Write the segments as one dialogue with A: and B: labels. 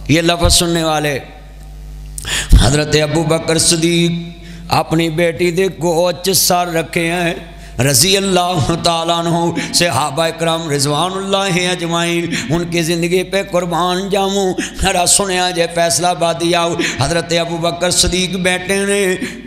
A: یہ لفظ سننے والے حضرت ابو بکر صدیق اپنی بیٹی دے گوچ سر رکھے ہیں رضی اللہ تعالیٰ عنہ، صحابہ اکرام رضوان اللہ اجمعین ان کی زندگی پہ قربان جاؤں۔ میرا سنیا جے فیصلہ آبادی آؤ، حضرت ابو بکر صدیق بیٹھے نے،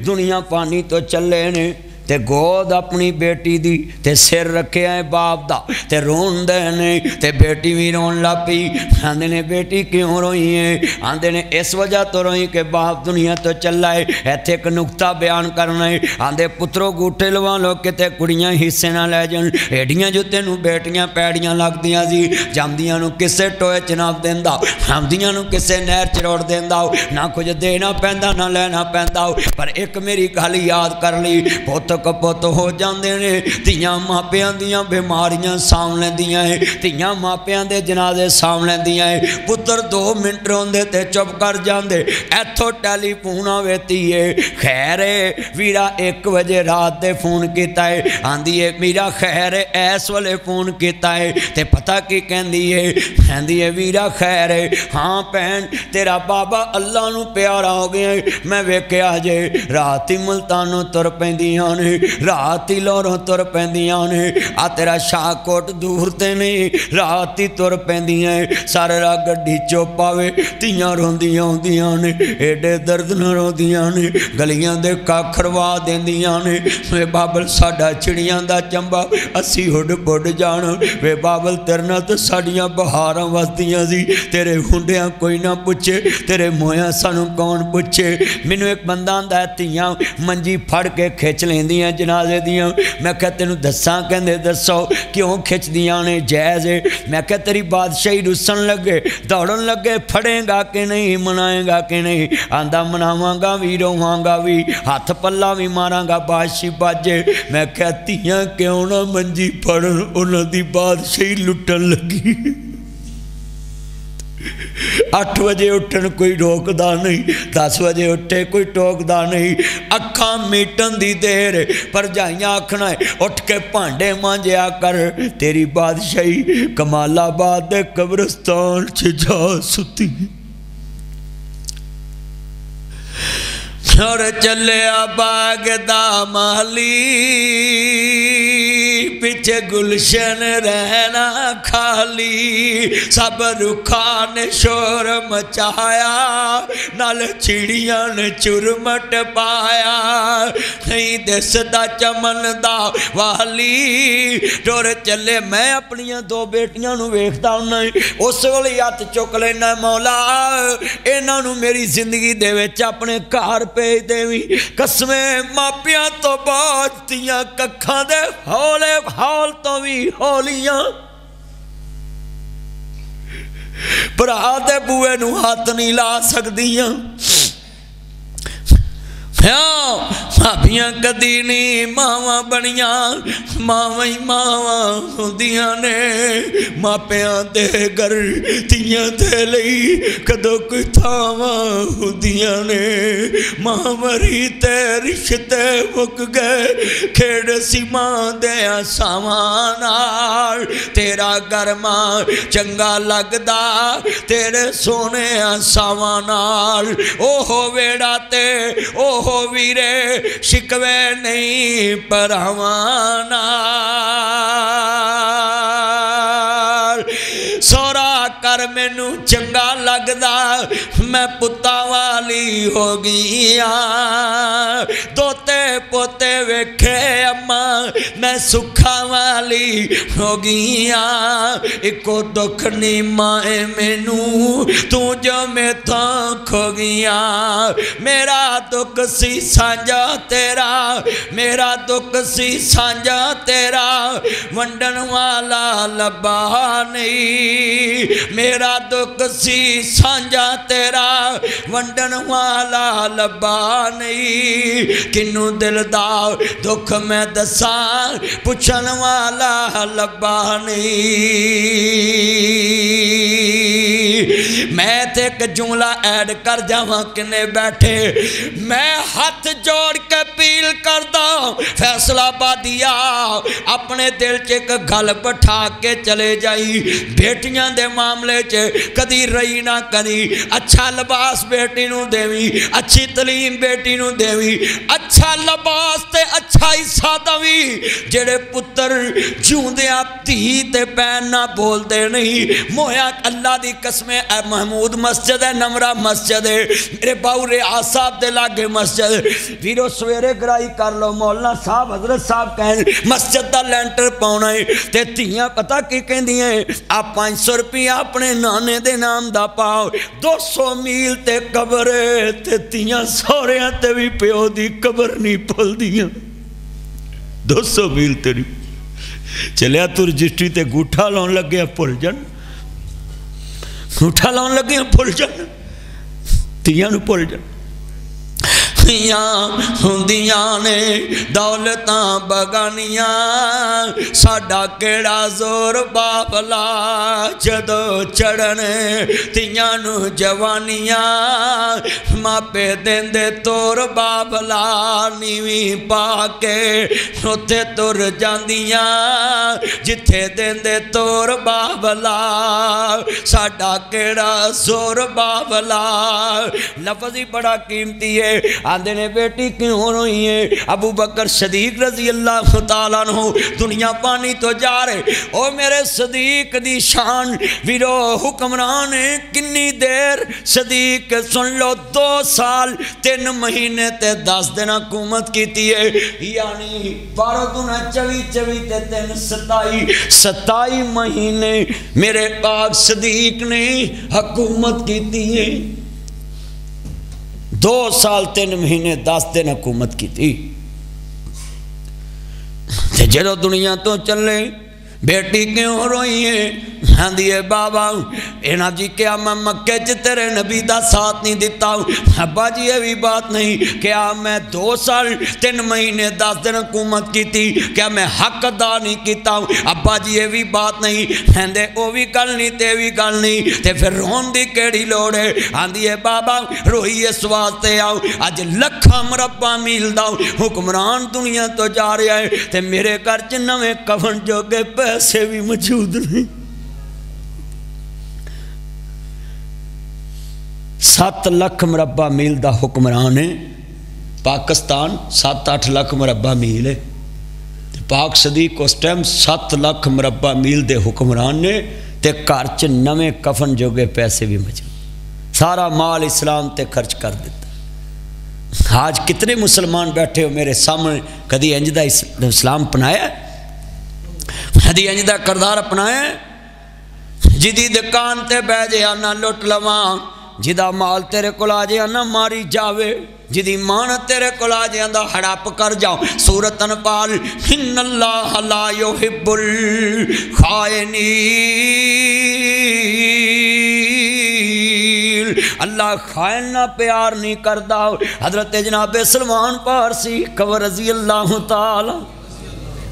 A: دنیا پانی تو چلے نے، تے گود اپنی بیٹی دی تے سر رکھے ہیں باپ دا تے رون دے نے، تے بیٹی بھی رون لاپی۔ آندے نے بیٹی کیوں روئی ہے؟ آندے نے اس وجہ تو روئی کہ باپ دنیا تو چلا ہے۔ ایتھے ایک نکتہ بیان کرنا ہے، آندے پترو گوٹے لوا لو کتے کڑیاں حصے نہ لے جن، ایڈیاں جو تینوں بیٹیاں پیڑیاں لگ دیاں سی، جامدیاں نو کسے ٹوئے چناب دیندہ، ہمدیاں نو کسے نہر چروڑ دیندہ، نہ کچھ دینا پیندہ نہ لینا پیندہ، پر ایک میری گھالی یاد کر لی، پوت کپوت ہو جاندے نے، تیاں ماپیاں دیاں بیماریاں سام لیندیاں ہیں، تیاں ماپیاں دے جنازے سام لیندیاں ہیں، پتر 2 منٹ روندے تے چپ کر جاندے، ایتھو ٹیلی فون آویتی ہے، خیر ہے ویرا 1 بجے رات دے فون کیتا ہے، آندی ہے میرا خیر ہے ایس والے فون کیتا ہے، تے پتہ کی کہندی ہے ویرا خیر ہے، ہاں پہن تیرا بابا اللہ نو پیارا ہو گیا ہے، میں ویکھیا جے راتی ملتانوں تر پیندیاں نے، راتی لوروں تر پیندیاں نے، آ تیرا شاہ کوٹ دور تے نہیں، راتی تر پیندیاں ہیں، سارے را گڈی چوپاوے، تیاں روندیاں ہوندیاں نے، ایڈے درد نہ روندیاں نے، گلیاں دے کاکھروا دیندیاں نے، وے بابل ساڈا چڑیاں دا چمبا اسی ہڈ پڑ جانا، وے بابل تیرنا تو ساڑیاں بہاراں وستیاں سی، تیرے ہنڈیاں کوئی نہ پوچھے، تیرے مویاں سانو کون پوچھے۔ مینوں ایک بندہ دا تیاں منجی پھڑ کے کھچ لیندیاں جنازے دیاں، میں کہا تینوں دساں کہندے دسو کیوں کھچ دیاں نے جائز ہے، میں کہا تیری بادشاہی رسن لگے دوڑن لگے، پھڑیں گا کہ نہیں منائیں گا کہ نہیں، آندہ مناواں گا بھی رواں گا بھی ہاتھ پلا بھی ماراں گا بادشاہی باجے، میں کہتیاں کیوں نہ منجی پھڑن انہاں دی بادشاہی لٹن لگی۔ 8 بجے اٹھن کوئی روکدا نہیں، 10 بجے اٹھے کوئی ٹوکدا نہیں، اکھاں میٹن دی دیر پر جائیاں آکھنا ہے اٹھ کے پانڈے مانجیا کر، تیری بادشاہی کمال آباد دے قبرستان چھ جا ستی۔ اور چلے باغ دا مالی پیچھے گلشن رہنا خالی، سب رکھا نے شور مچایا، نال چڑیاں نے چرمٹ پایا، نہیں دسدا چمن دا والی، ٹور چلے میں اپنیاں 2 بیٹیاں نو ویکھدا ہوں، اس ویلے ہاتھ چک لینا مولا انہاں نو میری زندگی دے وچ اپنے گھر پہ دیوی، قسمیں ماپیاں تو باجتیاں ککھاں دے ہولے ہول تو بھی ہولیاں، برا دے بوئے نو ہاتھ نہیں لا سکدیاں، بھابیاں کدی نہیں ماواں بنیاں، ماواں ہی ماواں ہوندیاں نے، ماپیاں دے گر تیاں دے لئی کدو کوئی تھاواں ہوندیاں نے، ماں مری تے رشتے مک گئے، کھیڑ سی ماں دے ساواں نال، تیرا گھر ماں چنگا لگدا تیرے سونے ساواں نال، اوہو ویڑا تے اوہو ویرے شکوے نہیں پراواں نال، سورا کر مینو چنگا لگدا میں پتا والی ہو گیا، دوتے پوتے ویکھے اماں میں سکھا والی ہو گیا، ایکو دکھ نہیں مائے مینو تو جو میں تھا کھو گیا، میرا دکھ سی سانجا تیرا، میرا دکھ سی سانجا تیرا، ونڈن والا لبا نہیں، میرا دکھ سی سانجا تیرا، ونڈن والا لبا نہیں، کنوں دل دا دکھ میں دساں پچھن والا لبا نہیں۔ میں تے ایک جملہ ایڈ کر جاواں کنے بیٹھے، میں ہاتھ جوڑ کے اپیل کردا فیصلہ آبادیا اپنے دل چ ایک گل بٹھا کے چلے جائی، بیٹیاں دے معاملے چ ہے کدی رئی نہ کری اچھا لباس بیٹی نو دیوی اچھی تعلیم بیٹی نو دیوی اچھا لباس تے اچھا حصہ دوی جڑے پتر جوندیاں تھی تے پین نہ بول دے نہیں مویا اللہ دی قسم اے محمود مسجد ہے نمرہ مسجد ہے میرے باؤ ریاض صاحب دے لاگے مسجد پھر سویرے گرائی کر لو مولانا صاحب حضرت صاحب کہیں مسجد دا لینٹر پاؤنا ہے تے تیاں پتہ کی کہیں دیئے آپ 500 روپیہ اپنے نانے دے نام دا پاؤ 200 میل تے قبر ہے تے تیاں سوریاں تے بھی پیو دی قبر نہیں پھل دیاں 200 میل تے نہیں چلیا تو رجسٹری تے گوٹھا لون لگیا پھل جن گوٹھا لون لگیا پھل جن تیاں نو پھل جن ہوندیاں نے دولتاں بگانیاں ساڈا کیڑا زور بابلا جدو چڑھنے تیاں نو جوانیاں ماپے دین دے تور بابلا نیوی پا کے اتھے تر جاندیاں جتھے دین دے تور بابلا ساڈا کیڑا زور بابلا لفظ ہی بڑا قیمتی ہے آندے نے بیٹی کیوں روئی ہے ابو بکر صدیق رضی اللہ تعالیٰ عنہ دنیا پانی تو جا رہے او میرے صدیق دی شان ویرو حکمران کنی دیر صدیق سن لو 2 سال 3 مہینے تے 10 دن حکومت کیتی ہے یعنی 12 دن 24 تے 27 مہینے میرے پاک صدیق نے حکومت کیتی ہے 2 سال 3 مہینے 10 دن حکومت کی تھی جدو دنیا تو چلے بیٹی کیوں روئی ہے ہاں دیئے بابا اینا جی کیا میں مکہ چ تیرے نبی دا ساتھ نہیں دیتا ہوں ابا جی یہ بھی بات نہیں کیا میں 2 سال 3 مہینے 10 دن حکومت کی تھی کیا میں حق ادا نہیں کیتا ہوں ابا جی یہ بھی بات نہیں ہندے او بھی گل نہیں تے بھی گل نہیں تے پھر رون دی کیڑی لوڑ ہے ہاں دیئے بابا روئی اس واسطے آؤ اج لکھا مربع میل دا حکمران دنیا تو جا رہا ہے تے میرے گھر چ نویں کفن جو گے پیسے بھی موجود نہیں 7 لاکھ مربع میل دا حکمران ہے پاکستان 7-8 لاکھ مربع میل ہے پاک صدیق اس ٹائم 7 لاکھ مربع میل دے حکمران نے تے کارچ نویں کفن جو گے پیسے بھی موجود سارا مال اسلام تے خرچ کر دیتا آج کتنے مسلمان بیٹھے ہو میرے سامنے کدی انجدہ اسلام پنایا کدی انجدہ کردار اپنایا جدی دکان تے بہ جیا نہ لٹ لواں جدا مال تیرے کول آ جیا نہ ماری جاوے جدی مان تیرے کول آ جیا دا ہڑپ کر جاؤ سورۃ انفال ان اللہ لا یحب الخائنین اللہ خائن نہ پیار نہیں کردا حضرت جناب سلمان پارسی قبر رضی اللہ تعالی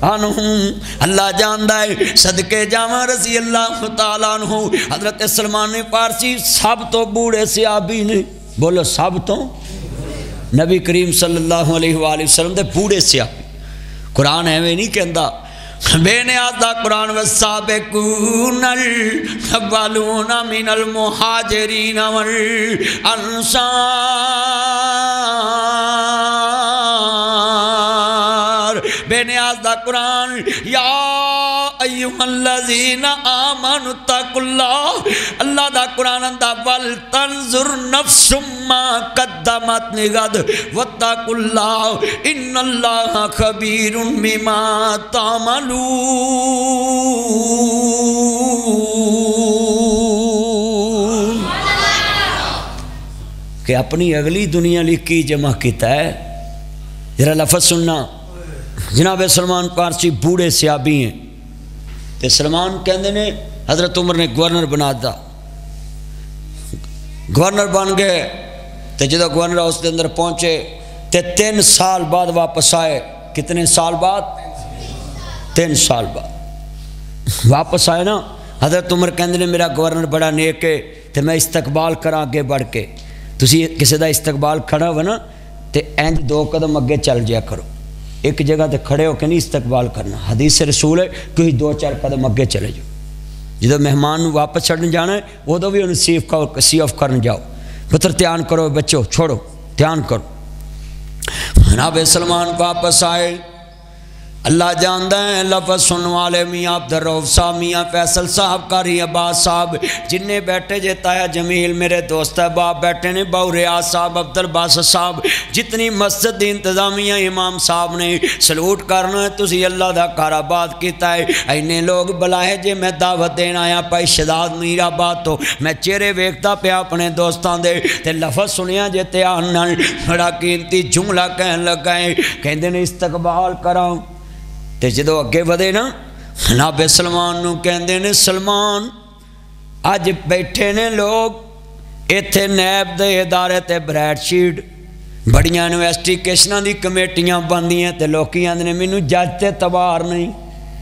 A: اللہ جاندہ ہے صدقے جامع رضی اللہ تعالیٰ عنہ حضرت سلمان پارسی سب تو بوڑھے صحابی نے بولو سب تو نبی کریم صلی اللہ علیہ وآلہ وسلم دے بوڑھے صحابی قرآن ہے میں نہیں کہندا بے نیاز دا قرآن والسابقون الاولون من المہاجرین والانصار بے نیاز دا قرآن یا ایوہ الذین آمنوا اتقوا اللہ اللہ دا قرآن دا وَلْتَنْظُرْ نَفْسٌ مَا قَدَّمَتْ لِغَدٍ وَاتَّقُوا اللَّهَ إِنَّ اللَّهَ خَبِيرٌ بِمَا تَعْمَلُونَ کہ اپنی اگلی دنیا لکھی جمع کیتا ہے ذرا لفظ سننا جناب سلمان پارسی بوڑھے صحابی ہیں تے سلمان کہندے نے حضرت عمر نے گورنر بنا دا گورنر بن گئے تے جدو گورنر اس کے اندر پہنچے تے 3 سال بعد واپس آئے کتنے سال بعد 3 سال بعد واپس آئے نا حضرت عمر کہندے نے میرا گورنر بڑا نیک ہے تے میں استقبال کراں اگے بڑھ کے تسی کسی دا استقبال کھڑا ہو نا تے اینج 2 قدم اگے چل جیا کرو ایک جگہ تے کھڑے ہو کے نہیں استقبال کرنا حدیث رسول ہے کوئی 2-4 قدم اگے چلے جاؤ جدو مہمان واپس چھڑن جانا ہے ادو بھی انہوں سی آف کرن جاؤ، پتر دھیان کرو بچو، چھوڑو دھیان کرو۔ جناب سلمان واپس آئے، اللہ جانتا ہے لفظ سننے والے میاں عبدالرؤف صاحب، میاں فیصل صاحب، قاری عباس صاحب، جنہیں بیٹھے جے تایا جمیل میرے دوست احباب بیٹھے نے، باؤ ریاض صاحب، عبدالباسط صاحب، جتنی مسجد دی انتظامیہ امام صاحب نے سلوٹ کرنا ہے، تسی اللہ دا گھر آباد کیتا ہے۔ اینے لوگ بلائے جے میں دعوت دین آیا پائی شداد میر آباد تو میں چہرے ویکھتا پیا اپنے دوستان دے تے لفظ سنیا جے تیان نال بڑا قیمتی جملہ کہن لگائے، کہندے نے استقبال کراؤں تے جدو اگے ودے نا جناب سلمان نو کہندے نے سلمان اج بیٹھے نے لوگ ایتھے نیب دے ادارے تے بریڈ شیٹ بڑیاں انویسٹیگیشناں دی کمیٹیاں بندیاں تے لوکی آندے نے مینوں جج تے تبار نہیں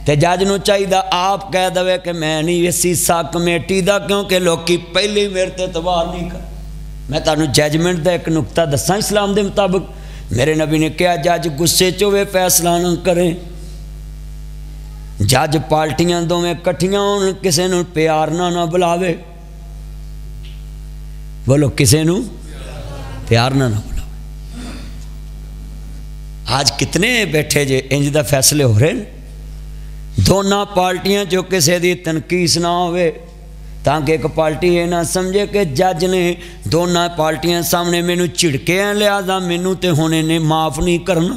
A: تے جج نو چاہیے آپ کہہ دے کہ میں نہیں اسی سا کمیٹی دا کیونکہ لوکی پہلے میرے تے تبار نہیں کر۔ میں تانوں ججمنٹ دا ایک نقطہ دساں اسلام دے مطابق، میرے نبی نے کہا جج غصے چوے فیصلہ نہ کریں، جج پارٹیاں دو میں کٹھیاں ہون کسے نو پیار نہ بلاوے، بولو کسے نو پیار نہ بلاوے۔ آج کتنے بیٹھے جے انج دا فیصلے ہو رہے ہیں، دونوں پارٹیاں جو کسے دی تنقیس نہ ہوئے تاکہ ایک پارٹی یہ نہ سمجھے کہ جج نے دونوں پارٹیاں سامنے مینوں چڑکے ہیں لہذا مینوں تے ہونے نے معاف نہیں کرنا۔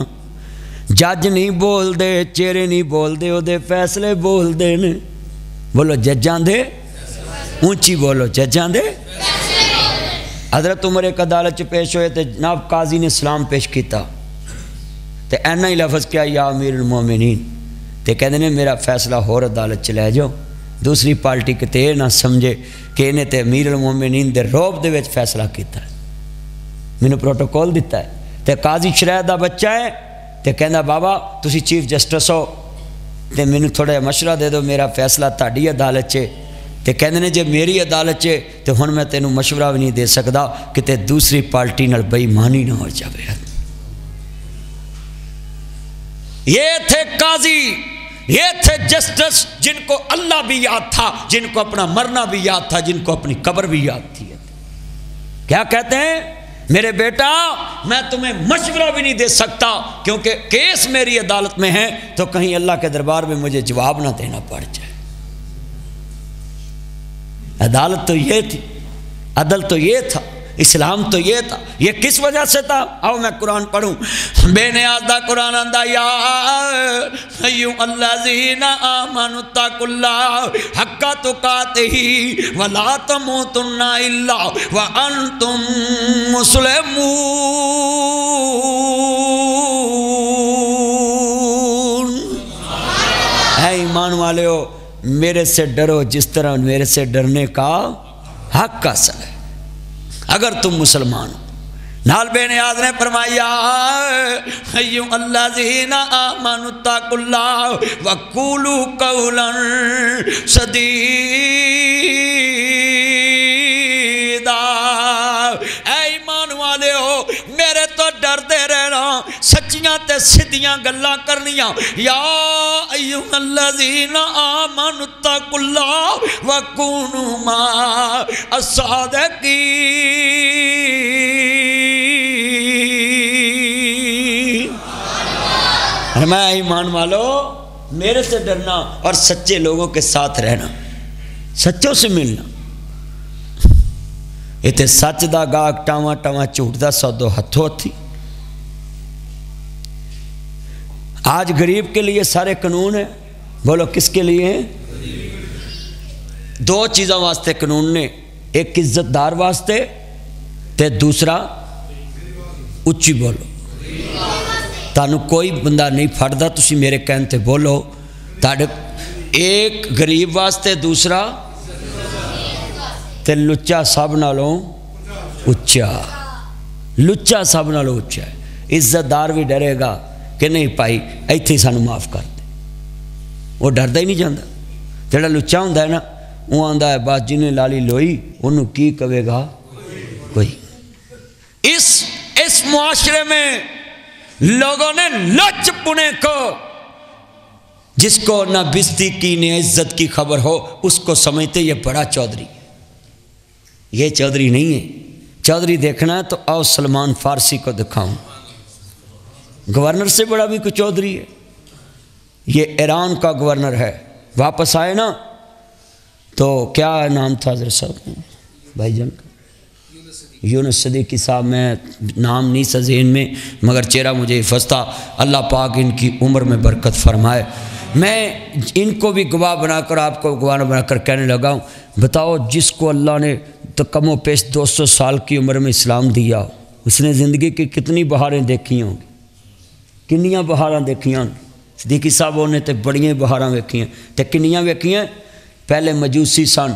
A: جج نہیں بول دے، چہرے نہیں بول دے، او دے فیصلے بول دے نے، بولو ججاں دے اونچی بولو ججاں دے۔ حضرت عمر ایک عدالت چ پیش ہوئے تے جناب قاضی نے سلام پیش کیتا تے اینا ہی لفظ کیا یا امیر المومنین، تے کہندے نے میرا فیصلہ ہور عدالت چ لے جاؤ، دوسری پارٹی کتے یہ نہ سمجھے کہ انہیں تے امیر المومنین دے روب دے وچ فیصلہ کیتا ہے، میں نے پروٹوکول دیتا ہے۔ تے قاضی شرح دا بچہ ہے تے کہندا بابا تسی چیف جسٹس ہو تے مینوں تھوڑا مشورہ دے دو، میرا فیصلہ تہاڈی عدالت چ تے کہندے نے جے میری عدالت چ تے ہن میں تینوں مشورہ بھی نہیں دے سکدا کہ تے دوسری پارٹی نال بے ایمانی نہ ہو جاوے۔ یہ تھے قاضی، یہ تھے جسٹس جن کو اللہ بھی یاد تھا، جن کو اپنا مرنا بھی یاد تھا، جن کو اپنی قبر بھی یاد تھی۔ کیا کہتے ہیں میرے بیٹا میں تمہیں مشورہ بھی نہیں دے سکتا کیونکہ کیس میری عدالت میں ہے تو کہیں اللہ کے دربار میں مجھے جواب نہ دینا پڑ جائے۔ عدالت تو یہ تھی، عدل تو یہ تھا، اسلام تو یہ تھا۔ یہ کس وجہ سے تھا؟ آؤ میں قرآن پڑھوں، بے نیاز دا قرآن آندا یا ایھا الذین آمنوا اتقوا اللہ حق تقاتہ ولا تموتن الا وانتم مسلمون۔ اے ایمان والےو میرے سے ڈرو جس طرح میرے سے ڈرنے کا حق حاصل ہے اگر تم مسلمان ہو۔ نال بے نیاز نے فرمایا ایھا الذین آمنوا اتقوا اللہ وقولوا قولا سدیدا۔ اے ایمان والے ہو میرے تو ڈردے رہنا، سچیاں تے سیدھیاں گلاں کرنیاں۔ یا ایھا الذین آمنوا اتقوا اللہ وکونوا مع الصادقین۔ میں ایمان والو میرے سے ڈرنا اور سچے لوگوں کے ساتھ رہنا، سچوں سے ملنا۔ یہ تے سچ دا گاہک ٹاواں ٹاواں جھوٹ دا سودو ہتھوں ہتھی۔ آج غریب کے لیے سارے قانون ہیں، بولو کس کے لیے ہیں؟ دو چیزوں واسطے قانون نے، ایک عزت دار واسطے تے دوسرا اچھی بولو، تانوں کوئی بندہ نہیں پھڑدا تسی میرے کہن تے بولو۔ تاڑے ایک غریب واسطے، دوسرا تے لچا سب نالوں اچھا، لچا سب نالوں اچھا ہے۔ عزت دار بھی ڈرے گا کہ نہیں پائی ایتھے سانوں معاف کر دے، وہ ڈردا ہی نہیں جاندا۔ جڑا لچا ہوندا ہے نا وہ آندا ہے بس جنہیں لالی لوئی انہوں کی کہے گا کوئی۔ اس معاشرے میں لوگوں نے لچ پنے کو جس کو نہ بستی کی نہ عزت کی خبر ہو اس کو سمجھتے یہ بڑا چودھری، یہ چودھری نہیں ہے۔ چودھری دیکھنا ہے تو آؤ سلمان فارسی کو دکھاؤں، گورنر سے بڑا بھی کوئی چودھری ہے۔ یہ ایران کا گورنر ہے، واپس آئے نا تو کیا نام تھا حضرت صاحب بھائی جان کا؟ یونس صدیقی صاحب، میں نام نہیں سا ذہن میں مگر چہرہ مجھے حفظ تھا۔ اللہ پاک ان کی عمر میں برکت فرمائے۔ میں ان کو بھی گواہ بنا کر آپ کو گواہ بنا کر کہنے لگا ہوں، بتاؤ جس کو اللہ نے تو کم و پیش 200 سال کی عمر میں اسلام دیا، اس نے زندگی کی کتنی بہاریں دیکھی ہوں گی، کنیاں بہاراں دیکھیاں؟ صدیقی صاحب نے تو بڑیاں بہاراں ویکھیاں، تے کنیاں ویکھیاں؟ پہلے مجوسی سن،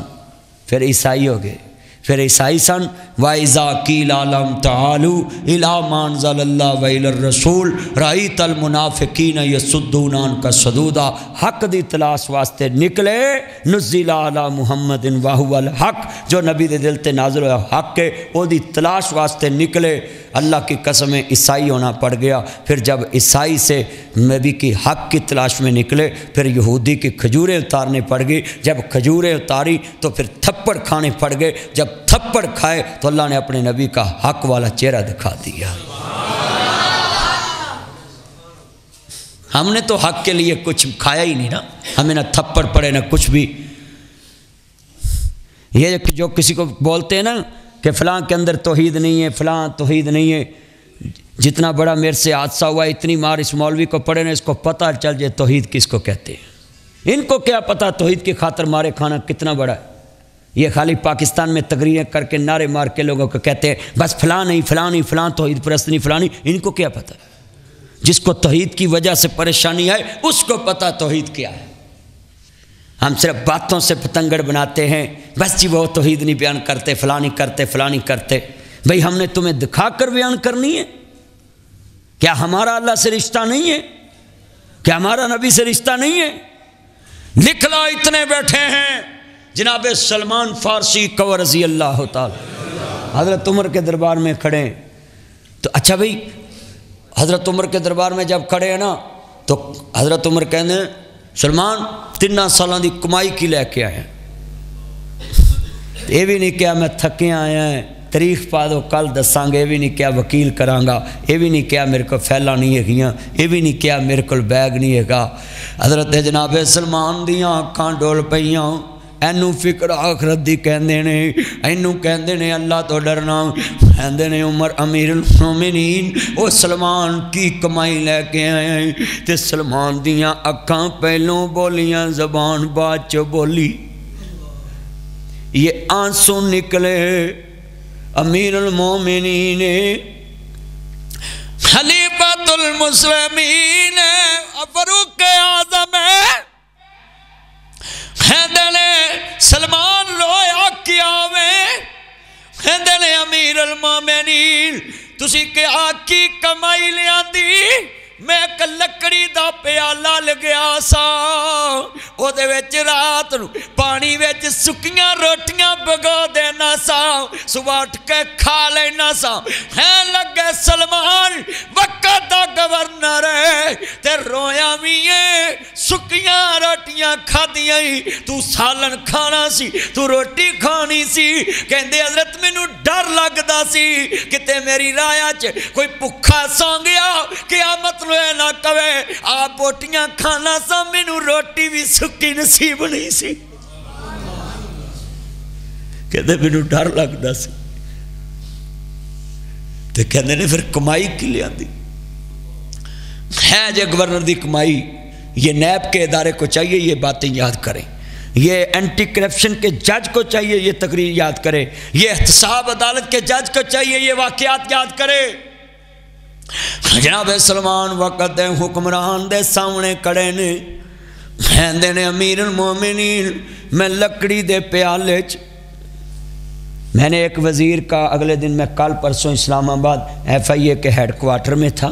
A: پھر عیسائی ہو گئے، پھر عیسائی سن۔ وَإِذَا قِيلَ لَهُمْ تَعَالُوا إِلَىٰ مَا أَنزَلَ اللَّهُ وَإِلَى الرَّسُولِ رَأَيْتَ الْمُنَافِقِينَ يَصُدُّونَ عَنكَ صُدُودًا، حق دی تلاش واسطے نکلے، نُزِّلَ عَلَىٰ مُحَمَّدٍ وَهُوَ الْحَقُّ، جو نبی دے دل تے نازل ہوا حق ہے وہ دی تلاش واسطے نکلے۔ اللہ کی قسم عیسائی ہونا پڑ گیا۔ پھر جب عیسائی سے نبی کی حق کی تلاش میں نکلے پھر یہودی کی کھجوریں اتارنے پڑ گئی، جب کھجوریں اتاری تو پھر تھپڑ کھانے پڑ گئے، جب تھپڑ کھائے تو اللہ نے اپنے نبی کا حق والا چہرہ دکھا دیا۔ ہم نے تو حق کے لیے کچھ کھایا ہی نہیں نا، ہمیں نہ تھپڑ پڑے نہ کچھ بھی۔ یہ جو کسی کو بولتے ہیں نا کہ فلاں کے اندر توحید نہیں ہے، فلاں توحید نہیں ہے، جتنا بڑا میرے سے حادثہ ہوا اتنی مار اس مولوی کو پڑے نا، اس کو پتہ چل جائے توحید کس کو کہتے ہیں۔ ان کو کیا پتہ توحید کی خاطر مارے کھانا کتنا بڑا ہے۔ یہ خالی پاکستان میں تقریریں کر کے نعرے مار کے لوگوں کو کہتے ہیں بس فلاں نہیں فلاں نہیں فلاں توحید پرست نہیں فلاں نہیں۔ ان کو کیا پتہ؟ جس کو توحید کی وجہ سے پریشانی آئے اس کو پتہ توحید کیا ہے۔ ہم صرف باتوں سے پتنگڑ بناتے ہیں، بس جی وہ توحید نہیں بیان کرتے، فلاں نہیں کرتے، فلاں نہیں کرتے۔ بھئی ہم نے تمہیں دکھا کر بیان کرنی ہے؟ کیا ہمارا اللہ سے رشتہ نہیں ہے؟ کیا ہمارا نبی سے رشتہ نہیں ہے؟ لکھ لو، اتنے بیٹھے ہیں جناب سلمان فارسی کو رضی اللہ تعالی حضرت عمر کے دربار میں کھڑے ہیں۔ تو اچھا بھئی حضرت عمر کے دربار میں جب کھڑے ہیں نا تو حضرت عمر کہنے ہیں سلمان 3 سالوں دی کمائی کی لے کے آئے ہیں؟ یہ بھی نہیں کیا میں تھکے آیا ہیں، تاریخ پا دو کل دساں گے، یہ بھی نہیں کیا وکیل کرانگا، یہ بھی نہیں کیا میرے کو پھیلا نہیں ہے گیاں، یہ بھی نہیں کیا میرے کو بیگ نہیں ہے گا۔ حضرت جناب سلمان دیاں آنکھاں ڈول پئیاں، اینو فکر آخرت دی کہندے نے، اینو کہندے نے اللہ تو ڈرنا، کہندے نے عمر امیر المومنین او سلمان کی کمائی لے کے آئے ہیں۔ تے سلمان دیاں اکھاں پہلوں بولیاں زبان بعد چ بولی، یہ آنسو نکلے۔ امیر المومنین خلیفۃ المسلمین فاروق اعظم کہندے سلمان لویا کیا میں، کہندے امیر المومنین تسی کیا کی کمائی لیاں دی؟ میں ایک لکڑی دا پیالہ لگیا سا، او دے وچ رات نو پانی وچ سکیاں روٹیاں بگو دینا سا، صبح اٹھ کے کھا لینا سا۔ ہے لگے سلمان وقت دا گورنر ہے تے رویا بھی ہے، سکیاں روٹیاں کھا دیاں، تو سالن کھانا سی، تو روٹی کھانی سی۔ کہندے حضرت میں نو ڈر لگدا سی کتے میری رایا چ کوئی پکھا سو گیا، قیامت نہ کہے آپ بوٹیاں کھانا سا، مینوں روٹی بھی سکی نصیب نہیں سی۔ کہتے مینوں ڈر لگدا سی۔ تو کہتے نے پھر کمائی کی لیا دی ہے جے گورنر دی کمائی؟ یہ نیب کے ادارے کو چاہیے یہ باتیں یاد کریں، یہ اینٹی کرپشن کے جج کو چاہیے یہ تقریر یاد کرے، یہ احتساب عدالت کے جج کو چاہیے یہ واقعات یاد کرے۔ جناب سلمان وقت دے حکمران دے سامنے کڑے نے، کہندے نے امیر المومنین میں لکڑی دے پیالے چ، میں نے ایک وزیر کا اگلے دن میں کل پرسوں اسلام آباد FIA کے ہیڈ کوارٹر میں تھا،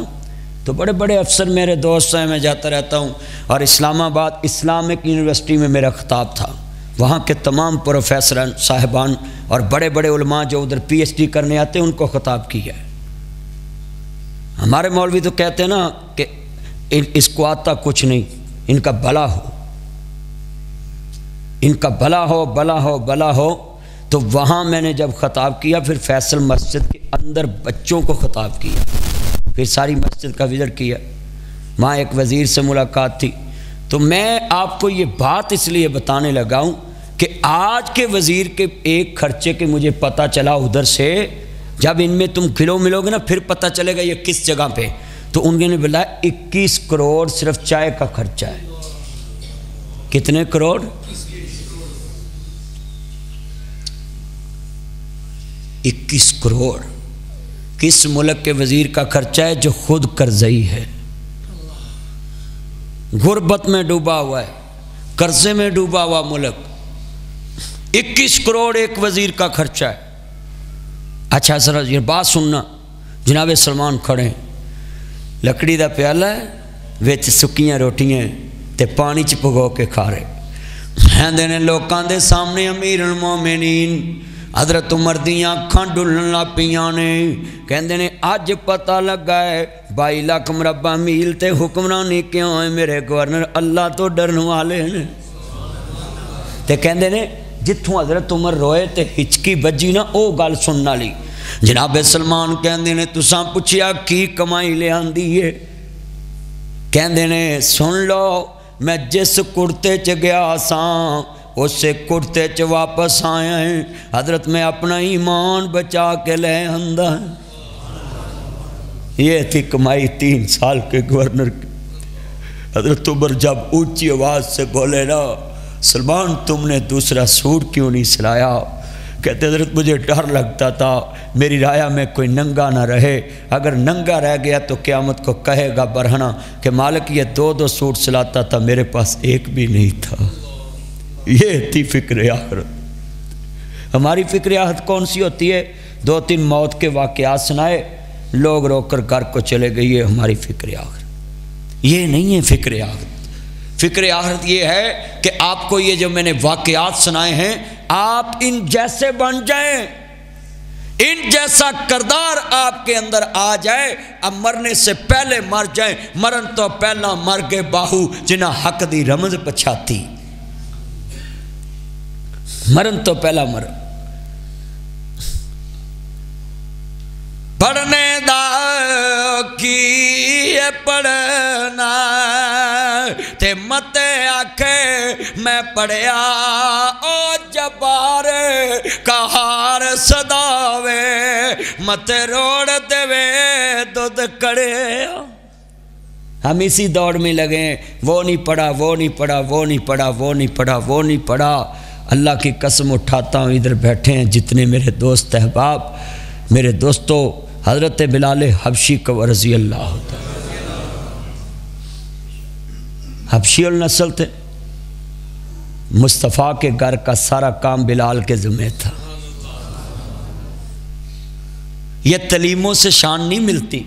A: تو بڑے بڑے افسر میرے دوست ہیں، میں جاتا رہتا ہوں، اور اسلام آباد اسلامک یونیورسٹی میں میرا خطاب تھا، وہاں کے تمام پروفیسران صاحبان اور بڑے بڑے علماء جو ادھر PhD کرنے آتے ہیں ان کو خطاب کیا ہے۔ ہمارے مولوی تو کہتے ہیں نا کہ اس کو آتا کچھ نہیں، ان کا بھلا ہو، ان کا بھلا ہو، بھلا ہو، بھلا ہو۔ تو وہاں میں نے جب خطاب کیا، پھر فیصل مسجد کے اندر بچوں کو خطاب کیا، پھر ساری مسجد کا وزٹ کیا، وہاں ایک وزیر سے ملاقات تھی۔ تو میں آپ کو یہ بات اس لیے بتانے لگا ہوں کہ آج کے وزیر کے ایک خرچے کے مجھے پتہ چلا ادھر سے، جب ان میں تم گھلو ملو گے نا پھر پتہ چلے گا یہ کس جگہ پہ۔ تو ان نے بولا 21 کروڑ صرف چائے کا خرچہ ہے۔ کتنے کروڑ؟ 21 کروڑ کس ملک کے وزیر کا خرچہ ہے جو خود قرضئی ہے، غربت میں ڈوبا ہوا ہے، قرضے میں ڈوبا ہوا ملک۔ 21 کروڑ ایک وزیر کا خرچہ ہے۔ اچھا ذرا یہ بات سننا، جناب سلمان کھڑے ہیں، لکڑی دا پیالہ ہے، وچ سکیاں روٹیاں تے پانی چ پگو کے کھا رہے ہیں نے لوکاں دے سامنے۔ امیر المومنین حضرت عمر دیاں اکھاں ڈلن لگ پیاں نے، کہندے نے اج پتہ لگا ہے 22 لاکھ مربع میل تے حکمرانی کیوں ہے میرے گورنر اللہ تو ڈرن والے نے۔ تے کہندے نے جتھوں حضرت عمر روئے تے ہچکی بجی نا او گل سننا لی۔ جناب سلمان کہندے نے تساں پوچھیا کی کمائی لے آندی ہے؟ کہندے نے سن لو میں جس کرتے چ گیا ساں اس سے کرتے چ واپس آیا ہیں، حضرت میں اپنا ایمان بچا کے لے آندا۔ یہ تھی کمائی 3 سال کے گورنر کی۔ حضرت عمر جب اونچی آواز سے بولے نا سلمان تم نے دوسرا سوٹ کیوں نہیں سلایا؟ کہتے حضرت مجھے ڈر لگتا تھا میری رایا میں کوئی ننگا نہ رہے، اگر ننگا رہ گیا تو قیامت کو کہے گا برہنہ کہ مالک یہ 2 سوٹ سلاتا تھا میرے پاس ایک بھی نہیں تھا۔ یہ تھی فکر آخرت۔ ہماری فکر آخرت کون سی ہوتی ہے؟ 2-3 موت کے واقعات سنائے، لوگ رو کر گھر کو چلے گئے، یہ ہماری فکر آخرت۔ یہ نہیں ہے فکر آخرت۔ فکر آخرت یہ ہے کہ آپ کو یہ جو میں نے واقعات سنائے ہیں آپ ان جیسے بن جائیں، ان جیسا کردار آپ کے اندر آ جائے، اب مرنے سے پہلے مر جائیں، مرن تو پہلا مر گئے باہو جنہ حق دی رمز پچھاتی، مرن تو پہلا مر۔ پڑھنے دا کی پڑھنا تے مت آکھے میں پڑھیا او جبار کہار صداوے مت روڑ دے دودھ کڑے۔ ہم اسی دوڑ میں لگے ہیں، وہ نہیں پڑھا، وہ نہیں پڑھا، وہ نہیں پڑھا، وہ نہیں پڑھا، وہ نہیں پڑھا۔ اللہ کی قسم اٹھاتا ہوں ادھر بیٹھے ہیں جتنے میرے دوست احباب، میرے دوستو، حضرت بلال حبشی کو رضی اللہ تعالی حبشی النسل تھے، مصطفیٰ کے گھر کا سارا کام بلال کے ذمہ تھا۔ یہ تعلیموں سے شان نہیں ملتی،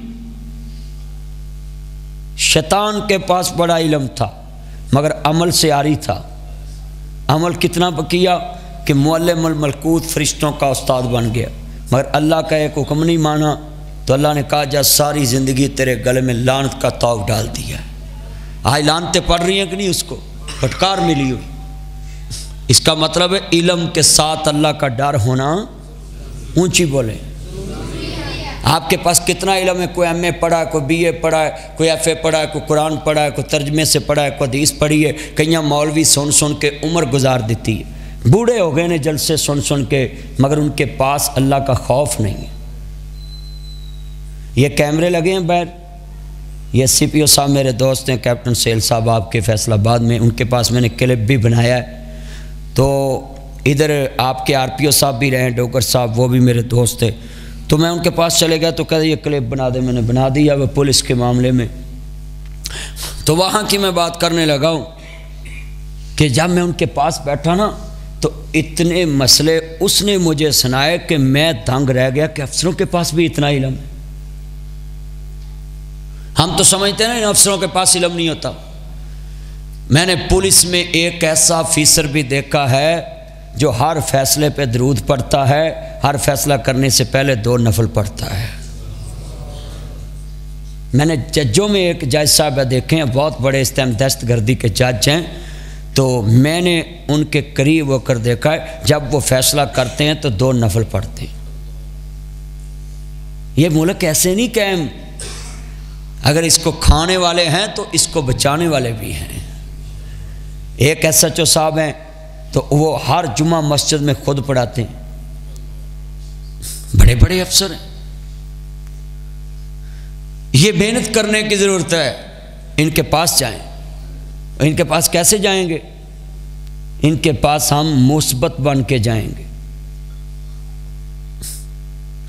A: شیطان کے پاس بڑا علم تھا مگر عمل سے عاری تھا۔ عمل کتنا کیا کہ معلم الملکوت فرشتوں کا استاد بن گیا، مگر اللہ کا ایک حکم نہیں مانا تو اللہ نے کہا جا ساری زندگی تیرے گلے میں لعنت کا طوق ڈال دیا۔ آج لعنتیں پڑھ رہی ہیں کہ نہیں؟ اس کو پھٹکار ملی ہوئی۔ اس کا مطلب ہے علم کے ساتھ اللہ کا ڈر ہونا۔ اونچی بولیں۔ آپ کے پاس کتنا علم ہے؟ کوئی ایم اے پڑھا ہے، کوئی بی اے پڑھا ہے، کوئی ایف اے پڑھا ہے، کوئی قرآن پڑھا ہے، کوئی ترجمے سے پڑھا ہے، کوئی حدیث پڑھی ہے، کئیاں مولوی سن سن کے عمر گزار دیتی ہے، بوڑھے ہو گئے نے جلسے سن سن کے، مگر ان کے پاس اللہ کا خوف نہیں ہے۔ یہ کیمرے لگے ہیں باہر، یہ سی پی او صاحب میرے دوست ہیں، کیپٹن سیل صاحب آپ کے فیصل آباد میں، ان کے پاس میں نے کلپ بھی بنایا ہے۔ تو ادھر آپ کے آر پی او صاحب بھی رہے ہیں، ڈوگر صاحب، وہ بھی میرے دوست تھے۔ تو میں ان کے پاس چلے گیا تو کہتے یہ کلپ بنا دے، میں نے بنا دیا وہ پولیس کے معاملے میں۔ تو وہاں کی میں بات کرنے لگا ہوں کہ جب میں ان کے پاس بیٹھا نا تو اتنے مسئلے اس نے مجھے سنائے کہ میں دنگ رہ گیا کہ افسروں کے پاس بھی اتنا علم ہے۔ ہم تو سمجھتے ہیں نا افسروں کے پاس علم نہیں ہوتا۔ میں نے پولیس میں ایک ایسا افیسر بھی دیکھا ہے جو ہر فیصلے پہ درود پڑھتا ہے، ہر فیصلہ کرنے سے پہلے 2 نفل پڑھتا ہے۔ میں نے ججوں میں ایک جج صاحب دیکھے ہیں، بہت بڑے اس ٹائم دہشت گردی کے جج ہیں، تو میں نے ان کے قریب ہو کر دیکھا ہے جب وہ فیصلہ کرتے ہیں تو 2 نفل پڑھتے ہیں۔ یہ ملک ایسے نہیں قائم، اگر اس کو کھانے والے ہیں تو اس کو بچانے والے بھی ہیں۔ ایک ایس ایچ او صاحب ہیں تو وہ ہر جمعہ مسجد میں خود پڑھاتے ہیں، بڑے بڑے افسر ہیں۔ یہ محنت کرنے کی ضرورت ہے، ان کے پاس جائیں۔ ان کے پاس کیسے جائیں گے؟ ان کے پاس ہم مثبت بن کے جائیں گے۔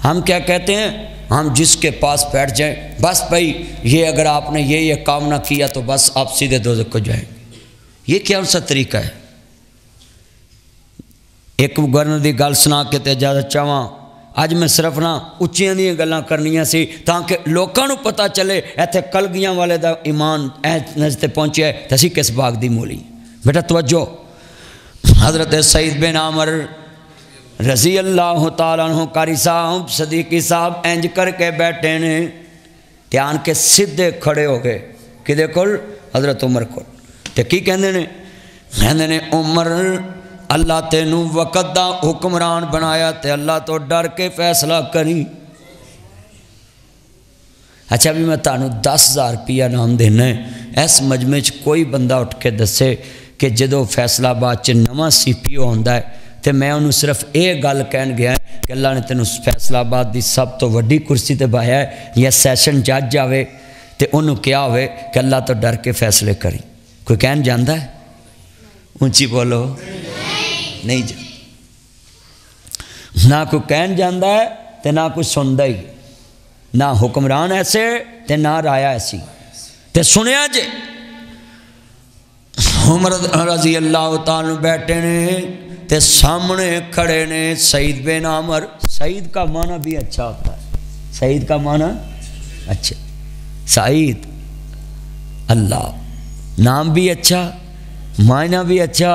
A: ہم کیا کہتے ہیں؟ ہم جس کے پاس بیٹھ جائیں، بس بھائی یہ اگر آپ نے یہ کام نہ کیا تو بس آپ سیدھے دوزخ کو جائیں گے۔ یہ کیا سا طریقہ ہے؟ ایک گورنر دی گل سنا کے تے اجازت چاہواں، اج میں صرف نہ اچیاں دیاں گلاں کرنیاں سی تاکہ لوکاں نوں پتہ چلے ایتھے کلگیاں والے دا ایمان نزد پہنچیا ہے تے اسی کس باغ دی مولی۔ بیٹا توجہ، حضرت سعید بن عامر رضی اللہ تعالیٰ عنہ قاری صاحب صدیقی صاحب انج کر کے بیٹھے نے تے آن کے سدھے کھڑے ہو گئے کدے کول؟ حضرت عمر کول۔ تے کی کہندے نے عمر اللہ تینوں وقت دا حکمران بنایا تے اللہ تو ڈر کے فیصلہ کری۔ اچھا بھی میں تانوں 10,000 روپیہ نام دینا ہے، اس مجمع کوئی بندہ اٹھ کے دسے کہ جدو فیصلہ آباد چ نواں سی پی او ہوندا ہے تے میں انہوں صرف یہ گل کہن گیا کہ اللہ نے تینوں فیصلہ آباد دی سب تو وڈی کرسی تے بہایا ہے، یا سیشن جج آوے تے انہوں کیا ہوئے کہ اللہ تو ڈر کے فیصلے کری؟ کوئی کہن جاندا ہے؟ اونچی بولو۔ نہیں جان، نہ کوئی کہن جاندا ہے تے نہ کوئی سندا ہی، نہ حکمران ایسے تے نہ رایا ایسی تے سنیا جے۔ عمر رضی اللہ تعالیٰ بیٹھے نے تے سامنے کھڑے نے سعید بن عامر۔ سعید کا معنی بھی اچھا ہوتا ہے، سعید کا معنی اچھا، سعید اللہ، نام بھی اچھا، معنی بھی اچھا،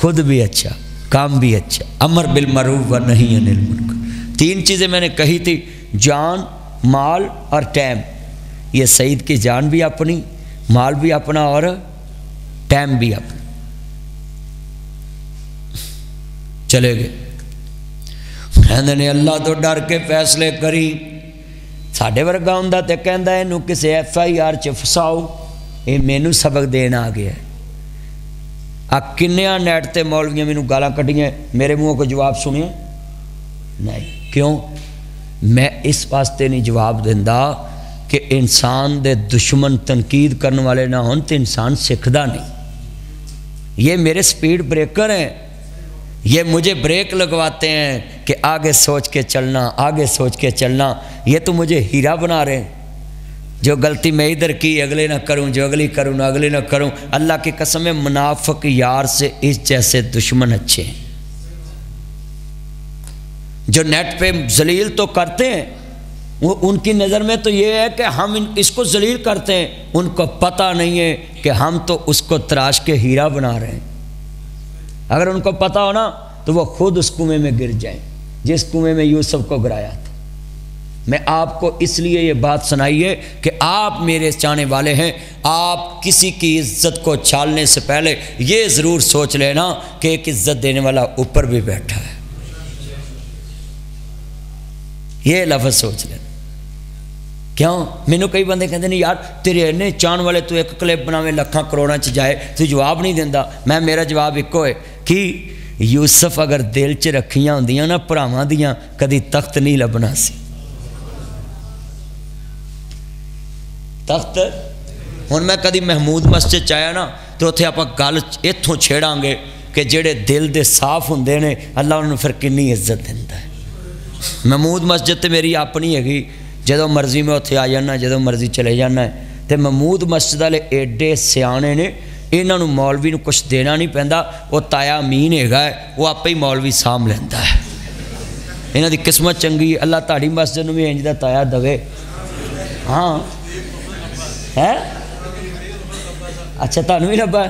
A: خود بھی اچھا، کام بھی اچھا، امر بالمعروف و نہی عن المنکر۔ 3 چیزیں میں نے کہی تھی، جان، مال اور ٹائم۔ یہ سعید کی جان بھی اپنی، مال بھی اپنا اور ٹائم بھی اپنا۔ چلے گئے، کہندے نے اللہ تو ڈر کے فیصلے کری۔ ساڈے ورگا ہوندا تے کہندا اینو کسے FIR چ فساؤ، یہ مینوں سبق دین آ گیا ہے۔ کنیا نیٹ تے مولویاں مینوں گالاں کڈیاں، میرے منہ کو جواب سنیا نہیں۔ کیوں؟ میں اس واسطے نہیں جواب دیندا کہ انسان دے دشمن تنقید کرنے والے نہ ہون تے انسان سکھدا نہیں۔ یہ میرے سپیڈ بریکر ہیں، یہ مجھے بریک لگواتے ہیں کہ آگے سوچ کے چلنا، آگے سوچ کے چلنا۔ یہ تو مجھے ہیرا بنا رہے ہیں، جو غلطی میں ادھر کی اگلے نہ کروں، جو اگلی کروں نہ اگلے نہ کروں۔ اللہ کی قسم ہے منافق یار سے اس جیسے دشمن اچھے ہیں۔ جو نیٹ پہ ذلیل تو کرتے ہیں، وہ ان کی نظر میں تو یہ ہے کہ ہم اس کو ذلیل کرتے ہیں، ان کو پتہ نہیں ہے کہ ہم تو اس کو تراش کے ہیرا بنا رہے ہیں۔ اگر ان کو پتہ ہو نا تو وہ خود اس کنویں میں گر جائیں جس کنویں میں یوسف کو گرایا تھا۔ میں آپ کو اس لیے یہ بات سنائی ہے کہ آپ میرے چاہنے والے ہیں، آپ کسی کی عزت کو چھالنے سے پہلے یہ ضرور سوچ لینا کہ ایک عزت دینے والا اوپر بھی بیٹھا ہے۔ یہ لفظ سوچ لینا۔ کیوں؟ مینوں کئی بندے کہتے ہیں یار تیرے اینے چان والے تو ایک کلپ بناویں لکھاں کروڑاں چ جائے تو جواب نہیں دیندا۔ میرا جواب ایک ہے کہ یوسف اگر دل چ رکھیاں ہوندیاں نا بھراواں دیاں کدی تخت نہیں لبنا سی۔ تخت ہن میں کدی محمود مسجد چ آیا نا تو اتنے آپ گل اتوں چھیڑاں گے کہ جڑے دل دے صاف ہوندے نے اللہ انہوں پھر کنی عزت دیندا ہے۔ محمود مسجد تے میری اپنی ہے، جدوں مرضی میں اتنے آ جانا، جدوں مرضی چلے جانا ہے۔ تے محمود مسجد والے ایڈے سیانے نے، انہوں مولوی نو کچھ دینا نہیں پیندا، وہ تایا امین ہے وہ آپ ہی مولوی سام لیندا ہے۔ انہاں دی قسمت چنگی، اللہ تہاڈی مسجد نو بھی انج دا تایا دے۔ ہاں ہے اچھا تانوں بھی لبا؟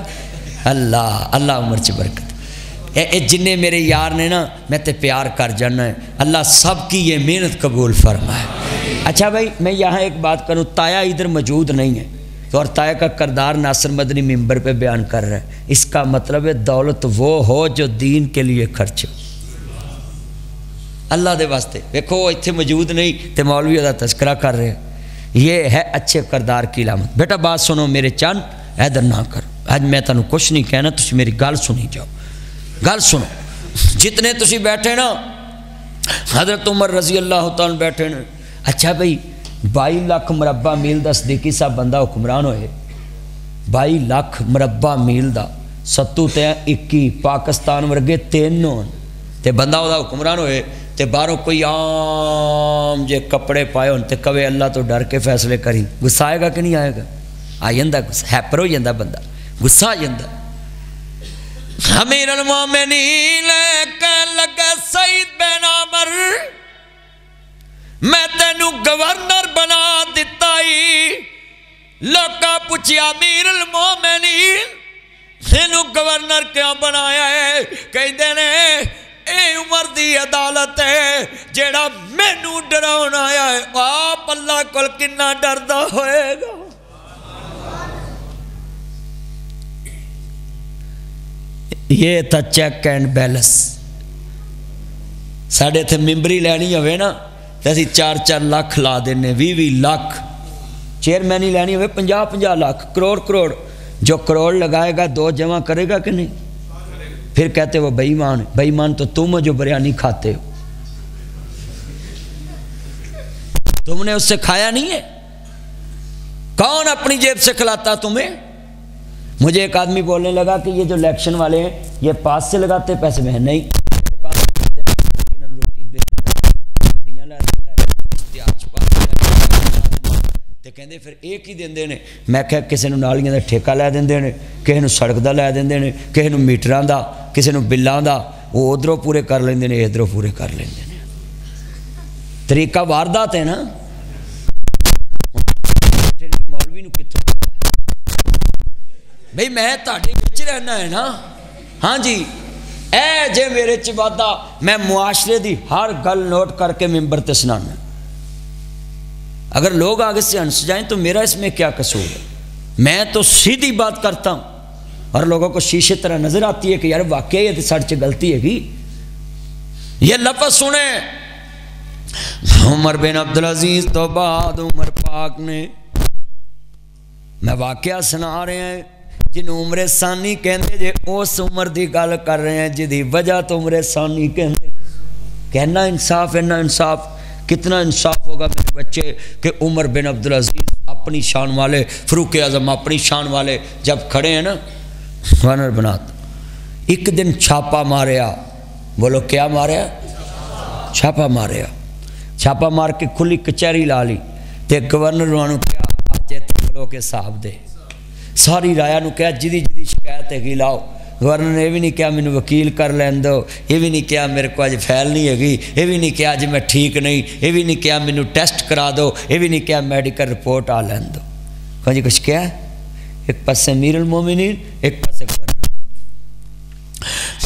A: اللہ اللہ عمر چ برکت۔ جن میرے یار نے نا میں تے پیار کر جانا ہے، اللہ سب کی یہ محنت قبول فرمائے۔ اچھا بھائی میں یہاں ایک بات کروں، تایا ادھر موجود نہیں ہے تو اور تایا کا کردار ناصر مدنی ممبر پہ بیان کر رہا ہے، اس کا مطلب ہے دولت وہ ہو جو دین کے لیے خرچ ہو، اللہ دے واسطے۔ دیکھو اتنے موجود نہیں تے مولوی دا تذکرہ کر رہے ہیں، یہ ہے اچھے کردار کی علامت۔ بیٹا بات سنو میرے چند، ادھر نہ کرو، آج میں تانوں کچھ نہیں کہنا، تسی میری گل سنی جاؤ، گل سنو۔ جتنے تسی بیٹھے نا حضرت عمر رضی اللہ تعالیٰ بیٹھے نا، اچھا بھئی 22 لاکھ مربع میل دا صدیقی صاحب بندہ حکمران ہوئے، 22 لاکھ مربع میل دا، ستو تے 21 پاکستان ورگے 3 ہون تے بندہ دا حکمران ہوئے تے باہروں کوئی عام جے کپڑے پائے ہون تے کہے اللہ تو ڈر کے فیصلے کری، غصہ آئے گا کہ نہیں آئے گا؟ آ جاندا غصہ، ہیپر ہو جاندا بندہ، غصہ آ جاندا۔ امیر المومنین کہن لگا سعید بن عمر میں تینو گورنر بنا دیتا ہی، لوکا پوچھیا امیر المومنین تینو گورنر کیوں بنایا ہے؟ کہندے نے اے عمر دی عدالت ہے، جیڑا مینوں ڈراؤن آیا ہے آپ اللہ کول کنا ڈردا ہوئے گا۔ یہ تھا چیک اینڈ بیلنس۔ ساڑھے تھے ممبری لینی ہوئے نا تیسی 4-4 لاکھ لا دینے، 20 لاکھ چیئرمینی لینی ہوئے 50 لاکھ، کروڑ، جو کروڑ لگائے گا 2 جمع کرے گا کہ نہیں؟ پھر کہتے وہ بے ایمان تو تم جو بریانی کھاتے ہو، تم نے اس سے کھایا نہیں ہے، کون اپنی جیب سے کھلاتا تمہیں؟ مجھے ایک آدمی بولنے لگا کہ یہ جو الیکشن والے ہیں یہ پاس سے لگاتے پیسے میں نہیں، کہندے پھر ایک ہی دیندے نے، میں کہا کسی نو نالیاں دا ٹھیکہ لے دیندے نے، کسی نو سڑک دا لے دیندے نے، کسی نو میٹراں دا، کسی نو بلاں دا، وہ ادھروں پورے کر لیندے نے، ادھروں پورے کر لیندے نے۔ طریقہ واردات ہے نا، مولوی نو کتوں پتہ ہے بھئی میں تہاڈے وچ رہنا ہے نا، ہاں جی اے جے میرے چ وعدہ میں معاشرے دی ہر گل نوٹ کر کے ممبر تے سنانا، اگر لوگ آگے سے ہنس جائیں تو میرا اس میں کیا قصور ہے؟ میں تو سیدھی بات کرتا ہوں اور لوگوں کو شیشے طرح نظر آتی ہے کہ یار واقعی یہ سڑ غلطی ہے گی۔ یہ لفظ سنیں، عمر بن عبدالعزیز تو بعد عمر پاک نے، میں واقعہ سنا رہے ہیں جن عمر ثانی کہندے جے اس عمر دی گل کر رہے ہیں جدی وجہ تو عمر ثانی کہندے، کہنا انصاف ہے نا انصاف، کتنا انصاف ہوگا میرے بچے کہ عمر بن عبدالعزیز اپنی شان والے، فاروق اعظم اپنی شان والے جب کھڑے ہیں نا گورنر بناتا، ایک دن چھاپا ماریا، بولو کیا ماریا؟ چھاپا ماریا، چھاپا مار کے کھلی کچہری لا لی تے گورنر نو کیا آج تے کھلو کے صاحب دے، ساری رایا نو کیا جدی شکایت ہے گی لاؤ، گورنر نے یہ بھی نہیں کیا مینو وکیل کر لین دو، یہ بھی نہیں کیا میرے کو اج فیل نہیں ہے گی، یہ بھی نہیں کیا اج میں ٹھیک نہیں، یہ بھی نہیں کیا مینو ٹیسٹ کرا دو، یہ بھی نہیں کیا میڈیکل رپورٹ آ لین دو۔ کہاں جی کچھ کیا ہے؟ ایک پاس سے امیر المومنین، ایک پاس سے گورنر،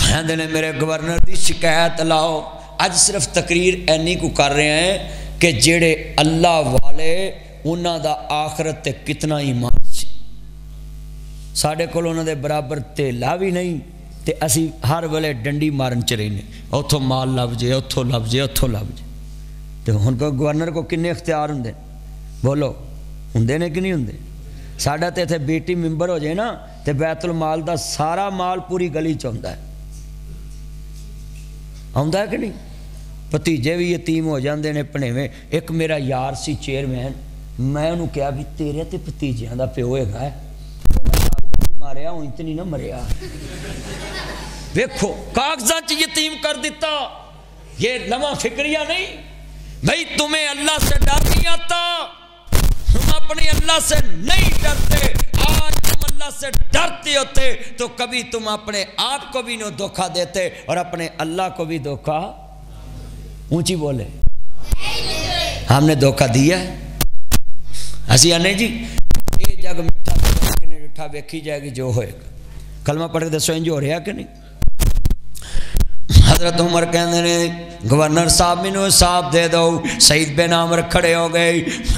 A: کہندے نے میرے گورنر دی شکایت لاؤ۔ اج صرف تقریر اینی کو کر رہے ہیں کہ جڑے اللہ والے انہاں دا آخرت تے کتنا ایمان سی، ساڑھے کول انہاں دے برابر تیلا بھی نہیں تے اسی ہر ویلے ڈنڈی مارن چ رہنے، اتھوں مال لب جے، اتھوں لب جے، اتھوں لب جے۔ تے ہن کو گورنر کو کنے اختیار ہوندے؟ بولو ہوندے نے کہ نہیں ہوندے؟ ساڈا تے ایتھے بیٹی ممبر ہو جائے نا تے بیت المال دا سارا مال پوری گلی چ ہوندا ہے، آوندا ہے کہ نہیں؟ بھتیجے بھی یتیم ہو جاندے نے پنیویں۔ ایک میرا یار سی چیئرمین، میں انہوں کہا بھی تیرے تے بھتیجیاں دا پیو ہے گا، ماریا ہوں اتنی نہ مریا، دیکھو کاغذاں چ یتیم کر دیتا۔ یہ لمحہ فکریہ نہیں بھئی، تمہیں اللہ سے ڈر نہیں آتا، تم اپنے اللہ سے نہیں ڈرتے۔ آج تم اللہ سے ڈرتے ہوتے تو کبھی تم اپنے آپ کو بھی نہ دھوکہ دیتے اور اپنے اللہ کو بھی دھوکہ، اونچی بولے، ہم نے دھوکہ دیا ہے؟ ہسی آنے جی یہ جگ میٹھا ڈٹھا ویکھی جائے گی جو ہوئے گا، کلمہ پڑھ کے دسو انج ہو رہا کہ نہیں؟ حضرت عمر کہندے نے گورنر صاحب مینوں حساب دے دو. سعید بن عامر کھڑے ہو گئے,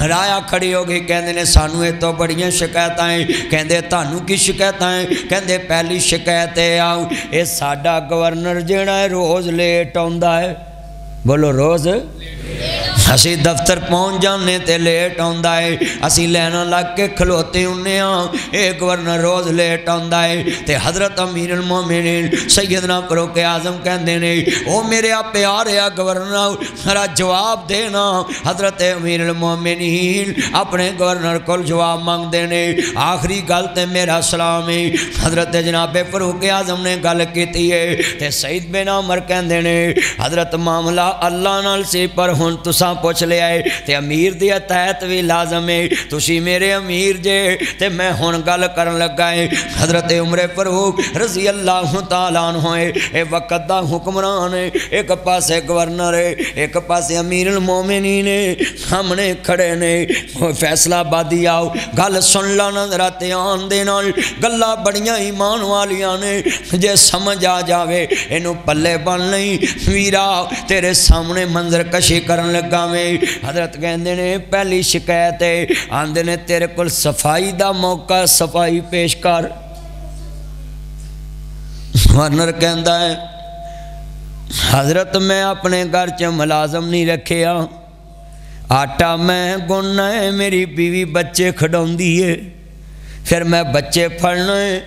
A: رایا کھڑی ہو گئی. کہندے نے سانوں اے تو بڑیاں شکایتاں ہیں. کہندے تانوں کی شکایتاں ہیں؟ کہندے پہلی شکایت اے ساڈا گورنر جیڑا ہے روز لیٹ آندا ہے. بولو روز اسی دفتر پہنچ جانے تے لیٹ آندا ہے, اسی لینا لگ کے کھلوتے ہونے ہاں, اے گورنر روز لیٹ آندا ہے. تے حضرت امیر المومنین سیدنا فاروق اعظم کہندے نے او میرے پیارے گورنر ذرا جواب دینا. حضرت امیر المومنین اپنے گورنر کو جواب مانگ دینے. آخری گل تے میرا سلام ہے. حضرت جناب فاروق اعظم نے گل کیتی ہے تے سعید بن عمر کہندے نے حضرت معاملہ اللہ نال سی پر ہن تساں پوچھ لیا ہے تے امیر دی اطاعت بھی لازم ہے. تسی میرے امیر جے تے میں ہن گل کرن لگا ہے. حضرت عمر فاروق رضی اللہ تعالیٰ عنہ اے وقت دا حکمران ہے, ایک پاسے گورنر ہے, ایک پاسے امیر المومنین ہے, سامنے کھڑے نے. فیصلہ بادی آؤ گل سن لانا ذرا دھیان دے نال, گلاں بڑیاں ایمان والیاں نے. جے سمجھ آ جاوے اینو پلے بن نہیں ویرا تیرے سامنے منظر کشی کرن لگا میں. حضرت کہندے نے پہلی شکایت ہے, آندے نے تیرے کل صفائی دا موقع, صفائی پیش کر. گورنر کہندا ہے حضرت میں اپنے گھر چ ملازم نہیں رکھیا, آٹا میں گننا ہے, میری بیوی بچے کھڈاؤندی ہے, پھر میں بچے پھڑنا ہے,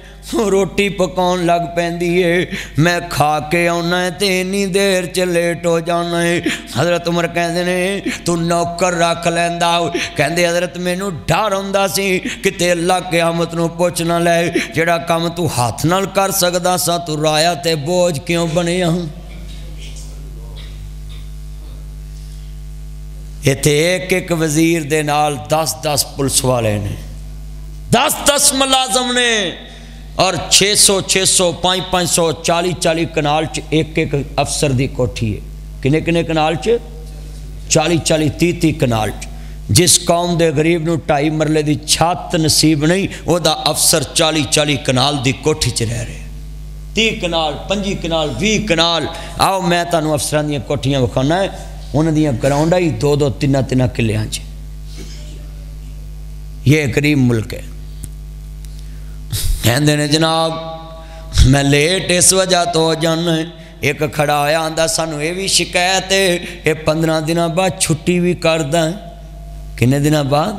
A: روٹی پکاؤن لگ پیندی ہے, میں کھا کے آنا ہے تے اتنی دیر چ لیٹ ہو جانا ہے. حضرت عمر کہندے نے تو نوکر رکھ لیندا. کہندے حضرت مینوں ڈر ہوندا سی کتے اللہ قیامت نو پوچھ نہ لے جڑا کم تو ہاتھ نال کر سکدا سا تو رایا تے بوجھ کیوں بنیا. ایتھے ایک ایک وزیر دے نال 10 پولیس والے نے, 10 ملازم نے, اور 600 500 40 کنال چ ایک ایک افسر دی کوٹھی ہے. کنے کنال چ 40 30 کنال چ. جس قوم دے غریب نو 2.5 مرلے دی چھت نصیب نہیں او دا افسر 40 کنال دی کوٹھی چ رہ رہے. 30 کنال 25 کنال 20 کنال. آؤ میں تانوں افسران دی کوٹھیاں وکھانا ہے, انہاں دی گراؤنڈاں ہی 2 3 کلیاں چ. یہ غریب ملک ہے. کہندے نے جناب میں لیٹ اس وجہ تو ہو جانا ہے. ایک کھڑا ہویا آندا سانوں یہ بھی شکایت ہے, یہ 15 دنوں بعد چھٹی بھی کردا ہے. کنے دنوں بعد؟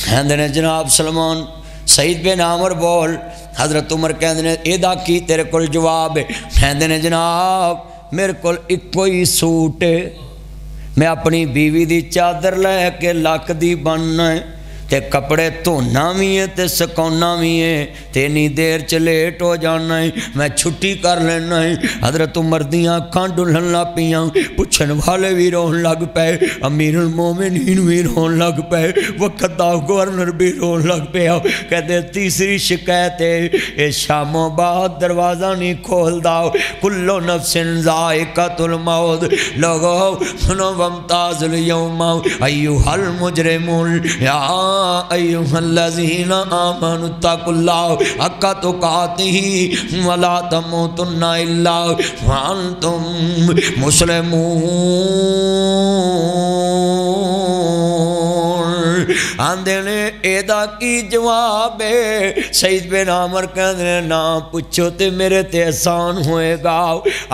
A: کہندے نے جناب سلمان سعید بن عامر بول. حضرت عمر کہندے نے ایدا کی تیرے کول جواب ہے؟ کہندے نے جناب میرے کول ایکو ہی سوٹ ہے, میں اپنی بیوی دی چادر لے کے لک دی بننا ہے تے کپڑے دھونا بھی ہے تے سکونا بھی ہے تے اتنی دیر چ لیٹ ہو جانا ہے, میں چھٹی کر لینا ہے. حضرت عمر دیاں اکھاں ڈلن لگ پیاں, پوچھن والے بھی رون لگ پے, امیر المومنین بھی رون لگ پے, وقت دا گورنر بھی رون لگ پیا. کہتے تیسری شکایت ہے اے شاموں بعد دروازہ نہیں کھول دا, کلو نفس ذائقۃ الموت. لوگو سنو وامتاز الیوم ایھا المجرمون یا ایھا الذین آمنوا اتقوا اللہ حق تقاتہ ولا تموتن الا وانتم مسلمون. آندے نے ایدا کی جواب ہے؟ سعید بن عامر کہندے نے نا پوچھو تے میرے تے احسان ہوئے گا.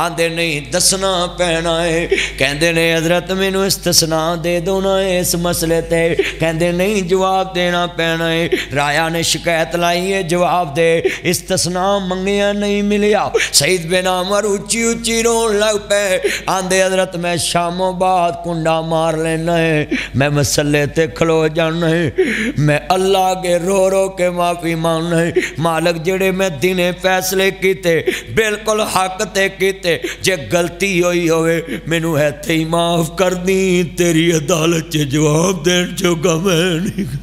A: آندے نہیں دسنا پینا ہے. کہندے نے حضرت مینوں استثناء دے دو نا اس مسئلے تے. کہندے نہیں جواب دینا پینا ہے. رایا نے شکایت لائی ہے جواب دے. استثناء منگیا نہیں ملیا. سعید بن عامر اچھی رون لگ پے. آندے حضرت میں شاموں بعد کنڈا مار لینا ہے, میں مسئلے تے کھلو جانا ہے, میں اللہ کے رو کے معافی مانگنا ہے. مالک جڑے میں دینے فیصلے کیتے بالکل حق تے کیتے, جے غلطی ہوئی ہوئے مینوں ایتھے ہی معاف کر دی, تیری عدالت چ جواب دین جوگا میں نہیں.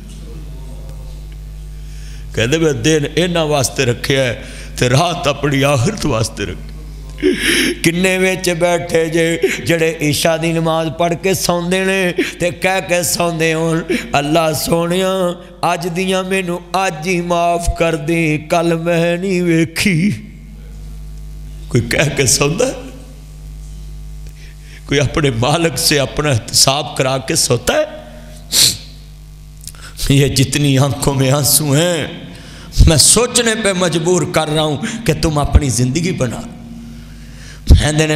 A: کہندے میں دین اینا واسطے رکھیا ہے تے رات اپنی آخرت واسطے رکھی. کنے وچ بیٹھے جے جڑے عشاء دی نماز پڑھ کے سوندے نے تے کہہ کے سوندے ہون اللہ سونیا اج دیاں مینوں اج ہی معاف کر دی, کل میں نہیں ویکھی. کوئی کہہ کے سوتا ہے؟ کوئی اپنے مالک سے اپنا احتساب کرا کے سوتا ہے؟ یہ جتنی آنکھوں میں آنسو ہیں میں سوچنے پہ مجبور کر رہا ہوں کہ تم اپنی زندگی بنا۔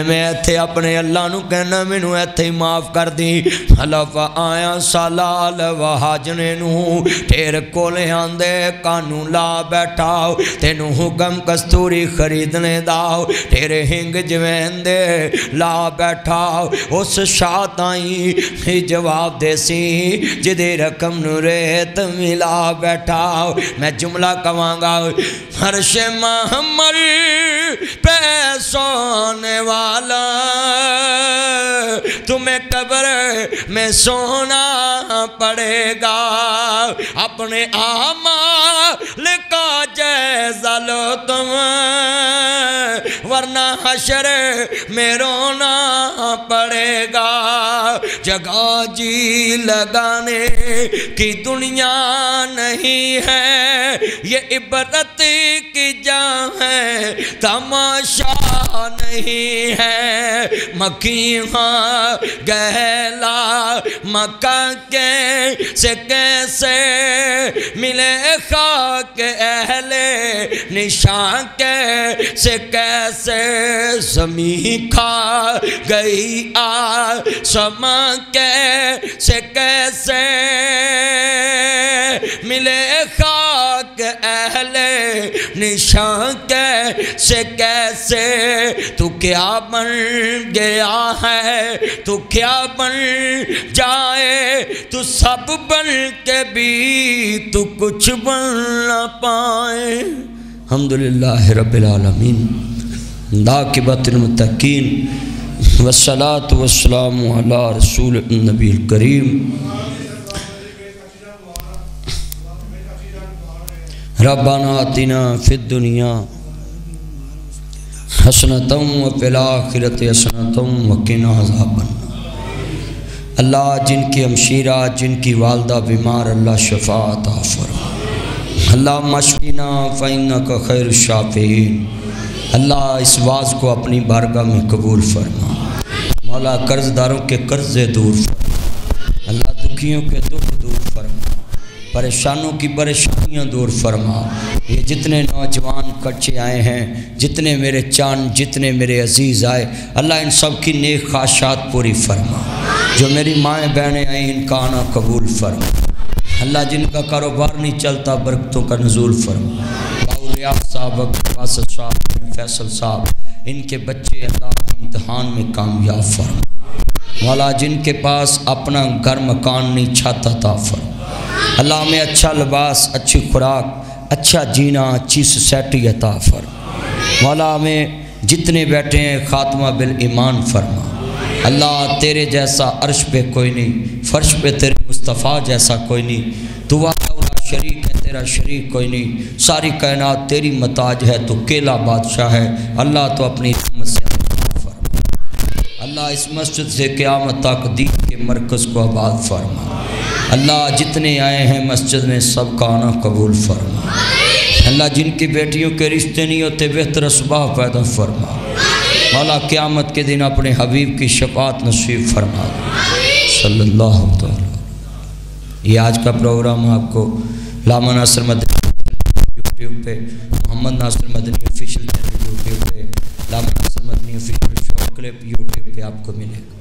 A: میں ایتھے اپنے اللہ نو کہنا مینوں ایتھے ہی معاف کر دی۔ حلف آیا سالال وحاجنے نو تیرے کولے آندے کانو لا بیٹھاؤ، تینو حکم کستوری خریدنے داؤ، تیرے ہنگ جوین دے لا بیٹھاؤ۔ اس شاعت آئی ہی جواب دے سی جدی رقم نو ریت ملا بیٹھاؤ۔ میں جملہ کہاں گا، عرش محمل پہ سونے والا تمہیں قبر میں سونا پڑے گا، اپنے اعمال کا جائزہ لو تم ورنہ حشر میں رونا پڑے گا۔ جگہ جی لگانے کی دنیا نہیں ہے، یہ عبرت کی جا ہے تماشا نہیں ہے۔ مکیاں گہلا مکہ کے سے کیسے ملے خاک اہل نشان کے سے کیسے زمین کھا گئی آسمان کے سے کیسے ملے خاک اہل نشان کے سے کیسے تو کیا بن گیا ہے، تو کیا بن جائے، تو سب بن کے بھی تو کچھ بن نہ پائے۔ الحمدللہ رب العالمین، عاقبۃ المتقین، والصلاة والسلام علی رسول النبی الکریم۔ ربنا آتنا فی الدنیا حسنۃ وفی الآخرۃ حسنۃ وقنا عذاب النار۔ اللہ جن کی ہمشیرہ، جن کی والدہ بیمار، اللہ شفا عطا فرما۔ اللہم اشفینا فإنک خیر الشافعین۔ اللہ اس واعظ کو اپنی بارگاہ میں قبول فرما۔ مولا قرض داروں کے قرضے دور فرما، اللہ دکھیوں کے دکھ دور فرما، پریشانوں کی پریشانیاں دور فرما۔ یہ جتنے نوجوان کچے آئے ہیں، جتنے میرے چاند، جتنے میرے عزیز آئے، اللہ ان سب کی نیک خواہشات پوری فرما۔ جو میری مائیں بہنیں آئیں ان کا آنا قبول فرما۔ اللہ جن کا کاروبار نہیں چلتا برکتوں کا نزول فرما۔ باوریاب صاحب، باسط صاحب، فیصل صاحب، ان کے بچے اللہ امتحان میں کامیاب فرما۔ مولا جن کے پاس اپنا گھر مکان نہیں، چھت عطا فرما۔ اللہ میں اچھا لباس، اچھی خوراک، اچھا جینا، اچھی سوسائٹی عطا فرما۔ مولا میں جتنے بیٹھے ہیں خاتمہ بالایمان فرما۔ اللہ تیرے جیسا عرش پہ کوئی نہیں، فرش پہ تیرے مصطفیٰ جیسا کوئی نہیں، تو وحدہ شریک ہے، تیرا شریک کوئی نہیں، ساری کائنات تیری محتاج ہے، تو اکیلا بادشاہ ہے۔ اللہ تو اپنی رحمت سے عطا فرما۔ اللہ اس مسجد سے قیامت تک دین کے مرکز کو آباد فرما۔ اللہ جتنے آئے ہیں مسجد میں سب کا آنا قبول فرما۔ اللہ جن کی بیٹیوں کے رشتے نہیں ہوتے بہتر اسباب پیدا فرما۔ مولا قیامت کے دن اپنے حبیب کی شفاعت نصیب فرما صلی اللہ تعالی۔ یہ آج کا پروگرام آپ کو علامہ ناصر مدنی یوٹیوب پہ، محمد ناصر مدنی آفیشیل چینل یوٹیوب پہ، علامہ ناصر مدنی آفیشیل شارٹ کلپ یوٹیوب پہ آپ کو ملے گا۔